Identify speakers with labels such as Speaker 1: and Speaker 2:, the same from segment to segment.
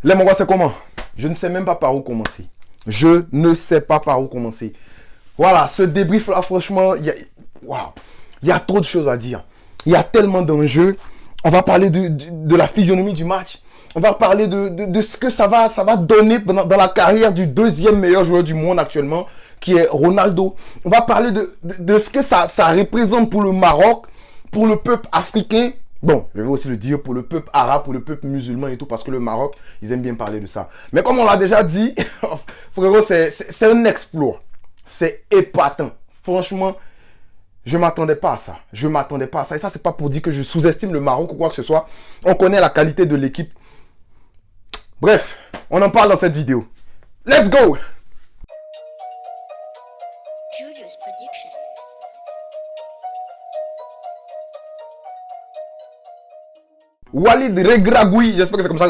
Speaker 1: Les Marocains, c'est comment? Je ne sais même pas par où commencer. Je ne sais pas par où commencer. Voilà, ce débrief-là, franchement, waouh, il y a trop de choses à dire. Il y a tellement d'enjeux. On va parler de la physionomie du match. On va parler de ce que ça va donner dans la carrière du deuxième meilleur joueur du monde actuellement, qui est Ronaldo. On va parler de ce que ça représente pour le Maroc, pour le peuple africain. Bon, je vais aussi le dire pour le peuple arabe, pour le peuple musulman et tout, parce que le Maroc, ils aiment bien parler de ça. Mais comme on l'a déjà dit, frérot, c'est un exploit. C'est épatant. Franchement, je ne m'attendais pas à ça. Je ne m'attendais pas à ça. Et ça, c'est pas pour dire que je sous-estime le Maroc ou quoi que ce soit. On connaît la qualité de l'équipe. Bref, on en parle dans cette vidéo. Let's go! Julius Prediction. Walid Regragui, j'espère que c'est comme ça.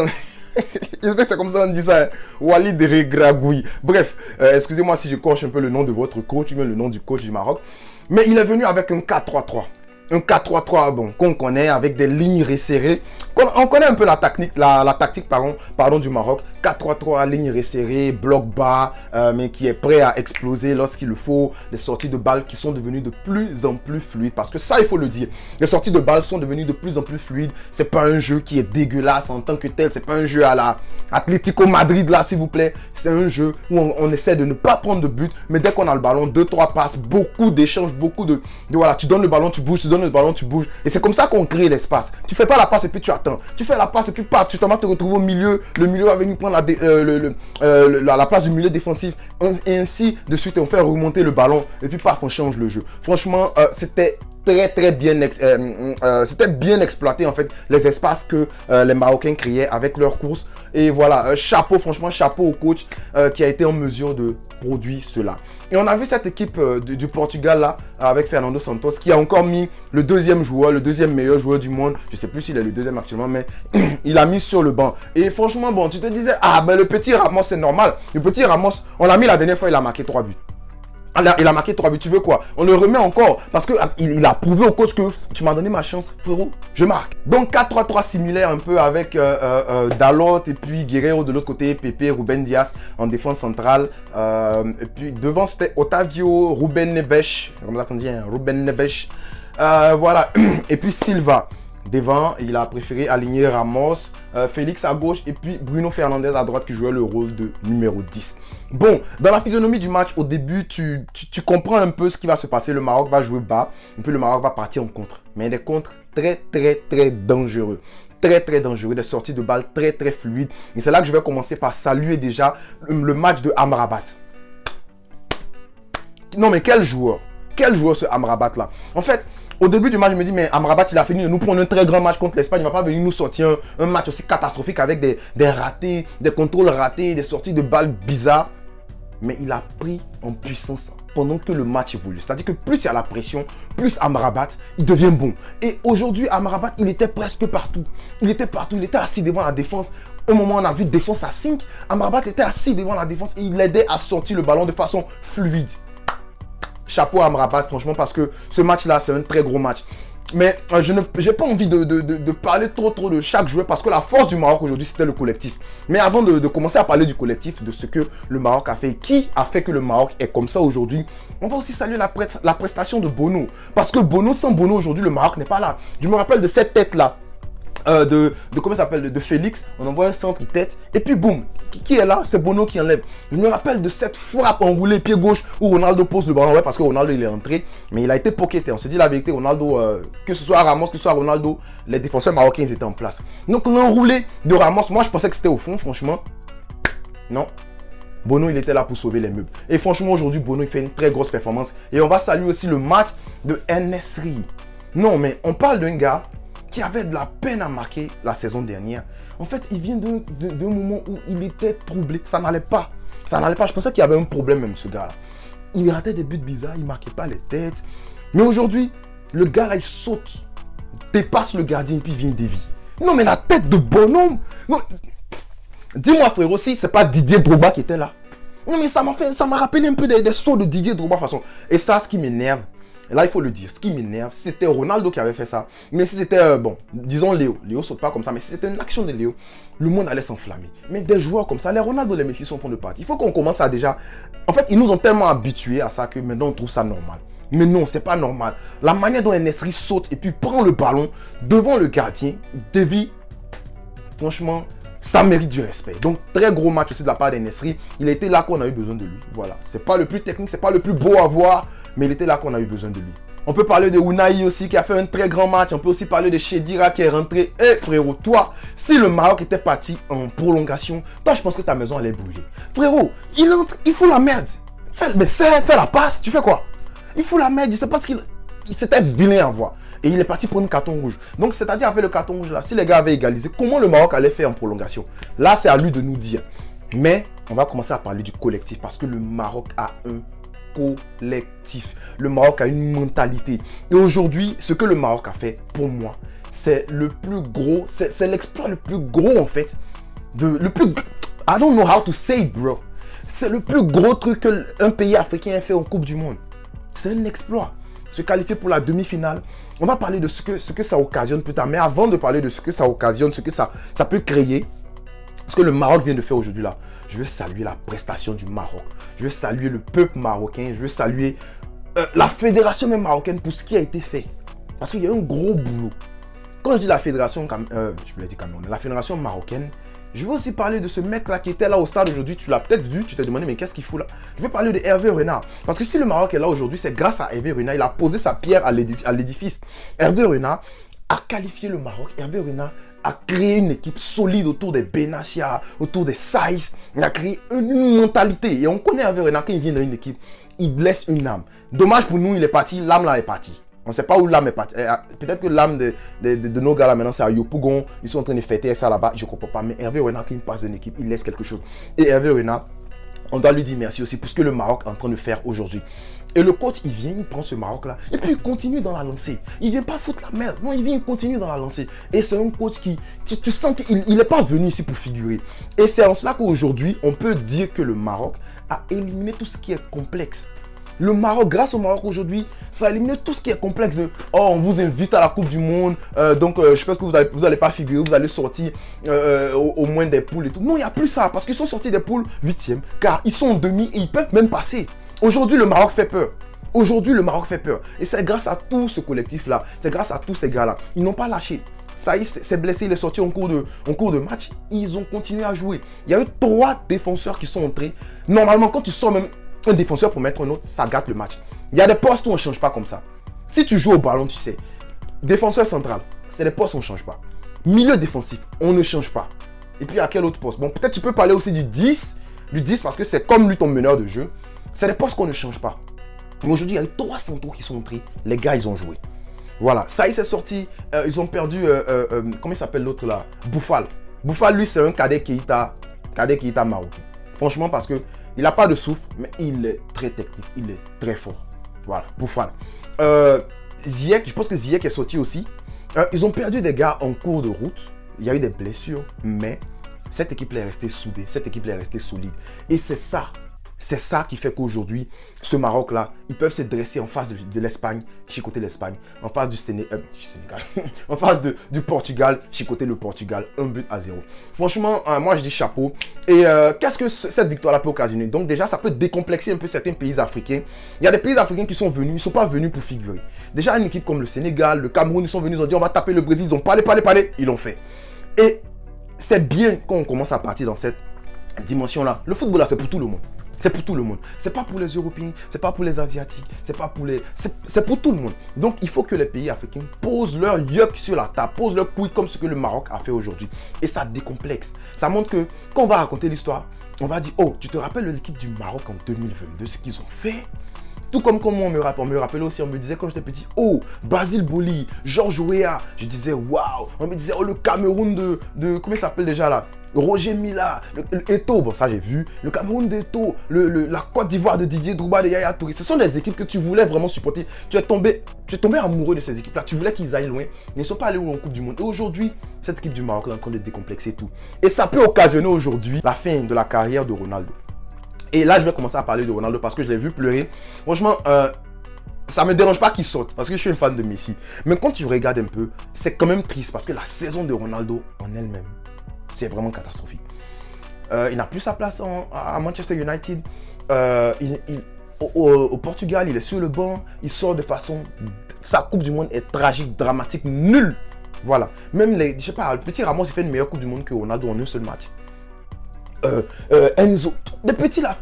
Speaker 1: J'espère que c'est comme ça qu'on dit ça. Hein. Walid Regragui. Bref, excusez-moi si je coche un peu le nom de votre coach, ou même le nom du coach du Maroc. Mais il est venu avec un 4-3-3. Un 4-3-3 bon, qu'on connaît avec des lignes resserrées. On connaît un peu la tactique du Maroc. 4-3-3, ligne resserrée, bloc bas, mais qui est prêt à exploser lorsqu'il le faut. Des sorties de balles qui sont devenues de plus en plus fluides. Parce que ça, il faut le dire. Les sorties de balles sont devenues de plus en plus fluides. C'est pas un jeu qui est dégueulasse en tant que tel. C'est pas un jeu à la Atlético Madrid, là, s'il vous plaît. C'est un jeu où on essaie de ne pas prendre de but. Mais dès qu'on a le ballon, 2-3 passes, beaucoup d'échanges, beaucoup de voilà, tu donnes le ballon, tu bouges, tu donnes le ballon, tu bouges. Et c'est comme ça qu'on crée l'espace. Tu fais pas la passe et puis tu attends. Tu fais la passe et puis paf, tu t'en vas te retrouver au milieu. Le milieu va venir prendre la place du milieu défensif. Et ainsi de suite, on fait remonter le ballon. Et puis paf, on change le jeu. Franchement, c'était très bien c'était bien exploité en fait les espaces que les Marocains créaient avec leurs courses. Et voilà, chapeau, franchement chapeau au coach qui a été en mesure de produire cela. Et on a vu cette équipe du Portugal là avec Fernando Santos qui a encore mis le deuxième joueur, le deuxième meilleur joueur du monde. Je sais plus s'il est le deuxième actuellement, mais il a mis sur le banc. Et franchement, bon, tu te disais, ah ben le petit Ramos c'est normal. Le petit Ramos, on l'a mis la dernière fois, il a marqué 3 buts. Il a marqué 3 buts, tu veux quoi? On le remet encore parce qu'il a prouvé au coach que tu m'as donné ma chance, frérot, je marque. Donc 4-3-3 similaire un peu avec Dalot et puis Guerrero de l'autre côté, Pepe, Ruben Dias en défense centrale. Et puis devant c'était Otavio, Ruben Neves, comme ça qu'on dit, hein, Ruben Neves. Voilà, et puis Silva. Devant, il a préféré aligner Ramos, Félix à gauche et puis Bruno Fernandes à droite qui jouait le rôle de numéro 10. Bon, dans la physionomie du match, au début, tu comprends un peu ce qui va se passer. Le Maroc va jouer bas et puis le Maroc va partir en contre. Mais des contres très dangereux. Très dangereux, des sorties de balles très fluides. Et c'est là que je vais commencer par saluer déjà le match de Amrabat. Non mais quel joueur ce Amrabat là. En fait, au début du match, je me dis, mais Amrabat, il a fini de nous prendre un très grand match contre l'Espagne. Il ne va pas venir nous sortir un match aussi catastrophique avec des ratés, des contrôles ratés, des sorties de balles bizarres. Mais il a pris en puissance pendant que le match évolue. C'est-à-dire que plus il y a la pression, plus Amrabat, il devient bon. Et aujourd'hui, Amrabat, il était presque partout. Il était partout, il était assis devant la défense. Au moment où on a vu défense à 5, Amrabat était assis devant la défense et il l'aidait à sortir le ballon de façon fluide. Chapeau à Amrabat, franchement, parce que ce match-là, c'est un très gros match. Mais je n'ai pas envie de parler trop de chaque joueur parce que la force du Maroc aujourd'hui, c'était le collectif. Mais avant de commencer à parler du collectif, de ce que le Maroc a fait, qui a fait que le Maroc est comme ça aujourd'hui, on va aussi saluer la prestation de Bono. Parce que Bono, sans Bono aujourd'hui, le Maroc n'est pas là. Je me rappelle de cette tête-là. Comment ça s'appelle, de Félix, on envoie un centre, il tête, et puis boum, qui est là? C'est Bono qui enlève. Je me rappelle de cette frappe enroulée pied gauche où Ronaldo pose le ballon, ouais, parce que Ronaldo il est entré, mais il a été pocketé. On se dit la vérité, Ronaldo, que ce soit Ramos, que ce soit Ronaldo, les défenseurs marocains ils étaient en place. Donc l'enroulé de Ramos, moi je pensais que c'était au fond, franchement, non. Bono il était là pour sauver les meubles. Et franchement aujourd'hui Bono il fait une très grosse performance. Et on va saluer aussi le match de En-Nesyri. Non mais on parle d'un gars qui avait de la peine à marquer la saison dernière. En fait, il vient d'un moment où il était troublé. Ça n'allait pas. Je pensais qu'il y avait un problème même, ce gars-là. Il ratait des buts bizarres, il ne marquait pas les têtes. Mais aujourd'hui, le gars-là, il saute, dépasse le gardien et puis vient dévier. Non, mais la tête de bonhomme. Dis-moi, frérot, si c'est pas Didier Drogba qui était là. Non, mais ça m'a rappelé un peu des sauts de Didier Drogba, de toute façon. Et ça, ce qui m'énerve, Et là, il faut le dire, ce qui m'énerve, si c'était Ronaldo qui avait fait ça, mais si c'était, bon, disons Léo saute pas comme ça, mais si c'était une action de Léo, le monde allait s'enflammer. Mais des joueurs comme ça, les Ronaldo, les Messi sont en train de partir. Il faut qu'on commence à déjà... En fait, ils nous ont tellement habitués à ça que maintenant on trouve ça normal. Mais non, c'est pas normal. La manière dont Nesri saute et puis prend le ballon devant le gardien, dévie, franchement, ça mérite du respect. Donc, très gros match aussi de la part d'Nesri. Il était là qu'on a eu besoin de lui. Voilà. C'est pas le plus technique, c'est pas le plus beau à voir, mais il était là qu'on a eu besoin de lui. On peut parler de Unai aussi qui a fait un très grand match. On peut aussi parler de Chedira qui est rentré. Eh frérot, toi, si le Maroc était parti en prolongation, toi je pense que ta maison allait brûler. Frérot, il entre, il fout la merde. Mais fais la passe, tu fais quoi? Il fout la merde, je sais pas ce qu'il... C'était vilain à voir. Et il est parti pour un carton rouge. Donc, c'est-à-dire avec le carton rouge là, si les gars avaient égalisé, comment le Maroc allait faire en prolongation? Là, c'est à lui de nous dire. Mais, on va commencer à parler du collectif parce que le Maroc a un collectif. Le Maroc a une mentalité. Et aujourd'hui, ce que le Maroc a fait, pour moi, c'est le plus gros, c'est l'exploit le plus gros en fait. Le plus... I don't know how to say it, bro. C'est le plus gros truc qu'un pays africain a fait en Coupe du Monde. C'est un exploit. Se qualifier pour la demi-finale. On va parler de ce que ça occasionne plus tard. Mais avant de parler de ce que ça occasionne, ce que ça peut créer, ce que le Maroc vient de faire aujourd'hui là, je veux saluer la prestation du Maroc. Je veux saluer le peuple marocain. Je veux saluer la fédération même marocaine pour ce qui a été fait. Parce qu'il y a un gros boulot. Quand je dis la fédération, je voulais dire Cameroun, la fédération marocaine, je veux aussi parler de ce mec-là qui était là au stade aujourd'hui. Tu l'as peut-être vu, tu t'es demandé, mais qu'est-ce qu'il fout là? Je veux parler de Hervé Renard. Parce que si le Maroc est là aujourd'hui, c'est grâce à Hervé Renard. Il a posé sa pierre à l'édifice. Hervé Renard a qualifié le Maroc. Hervé Renard a créé une équipe solide autour des Benachia, autour des Saïs. Il a créé une mentalité. Et on connaît Hervé Renard, quand il vient dans une équipe, il laisse une âme. Dommage pour nous, il est parti, l'âme là est partie. On ne sait pas où l'âme est partie. Peut-être que l'âme de nos gars là maintenant c'est à Yopougon. Ils sont en train de fêter ça là-bas. Je ne comprends pas. Mais Hervé Renard, quand il passe d'une équipe, il laisse quelque chose. Et Hervé Renard, on doit lui dire merci aussi pour ce que le Maroc est en train de faire aujourd'hui. Et le coach, il vient, il prend ce Maroc-là. Et puis il continue dans la lancée. Il ne vient pas foutre la merde. Non, il vient, il continue dans la lancée. Et c'est un coach qui... Tu sens qu'il n'est pas venu ici pour figurer. Et c'est en cela qu'aujourd'hui, on peut dire que le Maroc a éliminé tout ce qui est complexe. Le Maroc, grâce au Maroc aujourd'hui, ça a éliminé tout ce qui est complexe. Oh, on vous invite à la Coupe du Monde, donc je pense que vous allez pas figurer, vous allez sortir au moins des poules et tout. Non, il n'y a plus ça, parce qu'ils sont sortis des poules 8e, car ils sont en demi et ils peuvent même passer. Aujourd'hui, le Maroc fait peur. Aujourd'hui, le Maroc fait peur. Et c'est grâce à tout ce collectif-là, c'est grâce à tous ces gars-là. Ils n'ont pas lâché. Ça y est, c'est blessé, il est sorti en cours de match. Ils ont continué à jouer. Il y a eu 3 défenseurs qui sont entrés. Normalement, quand tu sors même un défenseur pour mettre un autre, ça gâte le match. Il y a des postes où on ne change pas comme ça. Si tu joues au ballon, tu sais, défenseur central, c'est les postes où on ne change pas. Milieu défensif, on ne change pas. Et puis à quel autre poste? Bon, peut-être tu peux parler aussi du 10 parce que c'est comme lui ton meneur de jeu. C'est des postes qu'on ne change pas. Mais aujourd'hui, il y a eu 3 centraux qui sont entrés. Les gars, ils ont joué. Voilà, ça y est, c'est sorti. Ils ont perdu, comment il s'appelle l'autre là? Bouffal. Bouffal, lui, c'est un cadet Keita marocain. Franchement, parce que il n'a pas de souffle, mais il est très technique, il est très fort. Voilà, Bouffal. Ziyech, je pense que Ziyech est sorti aussi. Ils ont perdu des gars en cours de route. Il y a eu des blessures, mais cette équipe-là est restée soudée, cette équipe-là est restée solide. Et c'est ça qui fait qu'aujourd'hui, ce Maroc-là, ils peuvent se dresser en face de l'Espagne, chicoter l'Espagne, en face du Sénégal, en face du Portugal, chicoter le Portugal, 1-0. Franchement, moi je dis chapeau. Et qu'est-ce que cette victoire-là peut occasionner? Donc déjà, ça peut décomplexer un peu certains pays africains. Il y a des pays africains qui sont venus, ils ne sont pas venus pour figurer. Déjà, une équipe comme le Sénégal, le Cameroun, ils sont venus, ils ont dit on va taper le Brésil, ils ont parlé, ils l'ont fait. Et c'est bien quand on commence à partir dans cette dimension-là. Le football là, c'est pour tout le monde. C'est pour tout le monde. C'est pas pour les Européens, c'est pas pour les Asiatiques, c'est pas pour les... C'est pour tout le monde. Donc, il faut que les pays africains posent leur yuck sur la table, posent leur couille comme ce que le Maroc a fait aujourd'hui. Et ça décomplexe. Ça montre que quand on va raconter l'histoire, on va dire, oh, tu te rappelles de l'équipe du Maroc en 2022, ce qu'ils ont fait? Tout comme on me rappelait aussi, on me disait quand j'étais petit, oh, Basile Boli, Georges Weah. Je disais, waouh. On me disait, oh, le Cameroun de comment il s'appelle déjà là? Roger Mila, le Eto'o, bon ça j'ai vu, le Cameroun d'Eto'o, la Côte d'Ivoire de Didier Drogba, de Yaya Touré. Ce sont des équipes que tu voulais vraiment supporter. Tu es tombé amoureux de ces équipes-là. Tu voulais qu'ils aillent loin, mais ils ne sont pas allés en Coupe du Monde. Et aujourd'hui, cette équipe du Maroc est en train de décomplexer tout. Et ça peut occasionner aujourd'hui la fin de la carrière de Ronaldo. Et là, je vais commencer à parler de Ronaldo parce que je l'ai vu pleurer. Franchement, ça me dérange pas qu'il saute parce que je suis un fan de Messi. Mais quand tu regardes un peu, c'est quand même triste parce que la saison de Ronaldo en elle-même, c'est vraiment catastrophique. Il n'a plus sa place à Manchester United. Au Portugal, il est sur le banc. Il sort de façon... Sa Coupe du Monde est tragique, dramatique, nulle. Voilà. Même je sais pas, le petit Ramos, il fait une meilleure Coupe du Monde que Ronaldo en un seul match. Enzo, des petits là...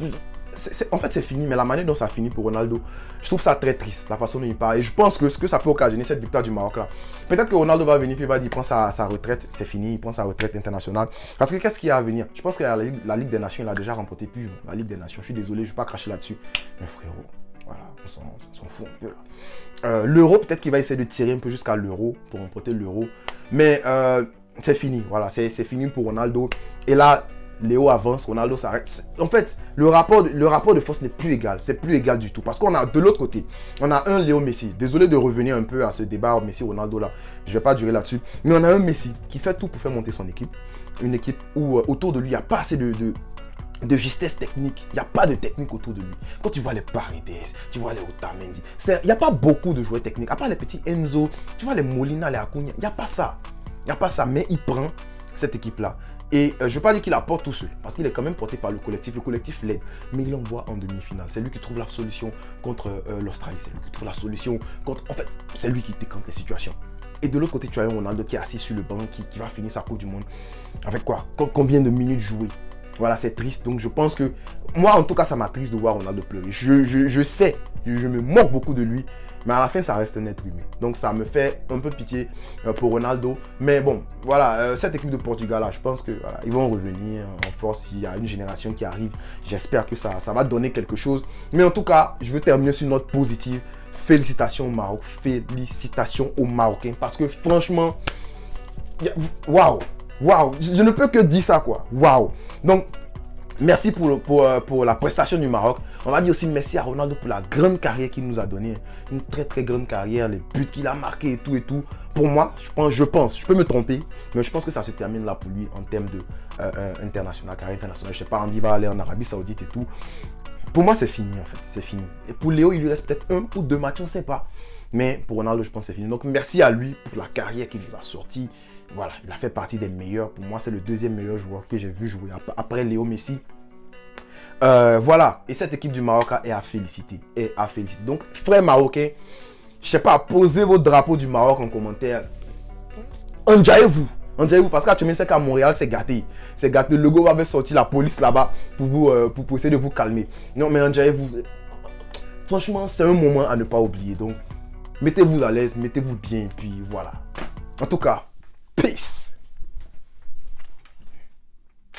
Speaker 1: En fait, c'est fini, mais la manière dont ça a fini pour Ronaldo, je trouve ça très triste, la façon dont il part. Et je pense que ce que ça peut occasionner, cette victoire du Maroc là, peut-être que Ronaldo va venir, puis il va dire, il prend sa retraite, c'est fini, il prend sa retraite internationale. Parce que qu'est-ce qu'il y a à venir? Je pense que la Ligue des Nations, il a déjà remporté plus. La Ligue des Nations, je suis désolé, je ne vais pas cracher là-dessus. Mais frérot, voilà, on s'en fout un peu là. L'Euro, peut-être qu'il va essayer de tirer un peu jusqu'à l'Euro, pour remporter l'Euro. Mais c'est fini, voilà, c'est fini pour Ronaldo. Et là, Léo avance, Ronaldo s'arrête. En fait, le rapport de force n'est plus égal. C'est plus égal du tout. Parce qu'on a de l'autre côté, on a un Léo Messi. Désolé de revenir un peu à ce débat Messi-Ronaldo là. Je ne vais pas durer là-dessus. Mais on a un Messi qui fait tout pour faire monter son équipe. Une équipe où autour de lui, il n'y a pas assez de justesse technique. Il n'y a pas de technique autour de lui. Quand tu vois les Paredes, tu vois les Otamendi, il n'y a pas beaucoup de joueurs techniques. À part les petits Enzo, tu vois les Molina, les Acuna. Il n'y a pas ça. Il n'y a pas ça. Mais il prend cette équipe-là. Et je ne veux pas dire qu'il la porte tout seul, parce qu'il est quand même porté par le collectif l'aide, mais il l'envoie en demi-finale. C'est lui qui trouve la solution contre l'Australie, c'est lui qui trouve la solution contre... En fait, c'est lui qui décante les situations. Et de l'autre côté, tu as un Ronaldo qui est assis sur le banc, qui va finir sa Coupe du Monde. Avec quoi? Combien de minutes jouées? Voilà, c'est triste. Donc je pense que... Moi, en tout cas, ça m'attriste de voir Ronaldo pleurer. Je sais, je me moque beaucoup de lui. Mais à la fin, ça reste un être humain. Donc ça me fait un peu pitié pour Ronaldo. Mais bon, voilà, cette équipe de Portugal, là, je pense que voilà, ils vont revenir en force. Il y a une génération qui arrive. J'espère que ça va donner quelque chose. Mais en tout cas, je veux terminer sur une note positive. Félicitations au Maroc. Félicitations aux Marocains. Parce que franchement, waouh, waouh. Je ne peux que dire ça, quoi. Waouh. Donc, merci pour la prestation du Maroc. On va dire aussi merci à Ronaldo pour la grande carrière qu'il nous a donnée. Une très très grande carrière, les buts qu'il a marqués et tout et tout. Pour moi, je pense, je peux me tromper, mais je pense que ça se termine là pour lui en termes de international, carrière internationale. Je sais pas, Andy va aller en Arabie Saoudite et tout. Pour moi, c'est fini en fait, c'est fini. Et pour Léo, il lui reste peut-être 1 ou 2 matchs, on ne sait pas. Mais pour Ronaldo, je pense que c'est fini. Donc merci à lui pour la carrière qu'il nous a sortie. Voilà, il a fait partie des meilleurs. Pour moi, c'est le deuxième meilleur joueur que j'ai vu jouer après Léo Messi. Voilà, et cette équipe du Maroc est à féliciter. Donc, frères marocains, je sais pas, posez vos drapeaux du Maroc en commentaire. Enjaillez-vous, parce qu'à c'est qu'à Montréal, c'est gâté. C'est gâté. Le logo avait sorti la police là-bas pour essayer de vous calmer. Non, mais enjaillez-vous. Franchement, c'est un moment à ne pas oublier. Donc, mettez-vous à l'aise, mettez-vous bien, et puis voilà. En tout cas, peace.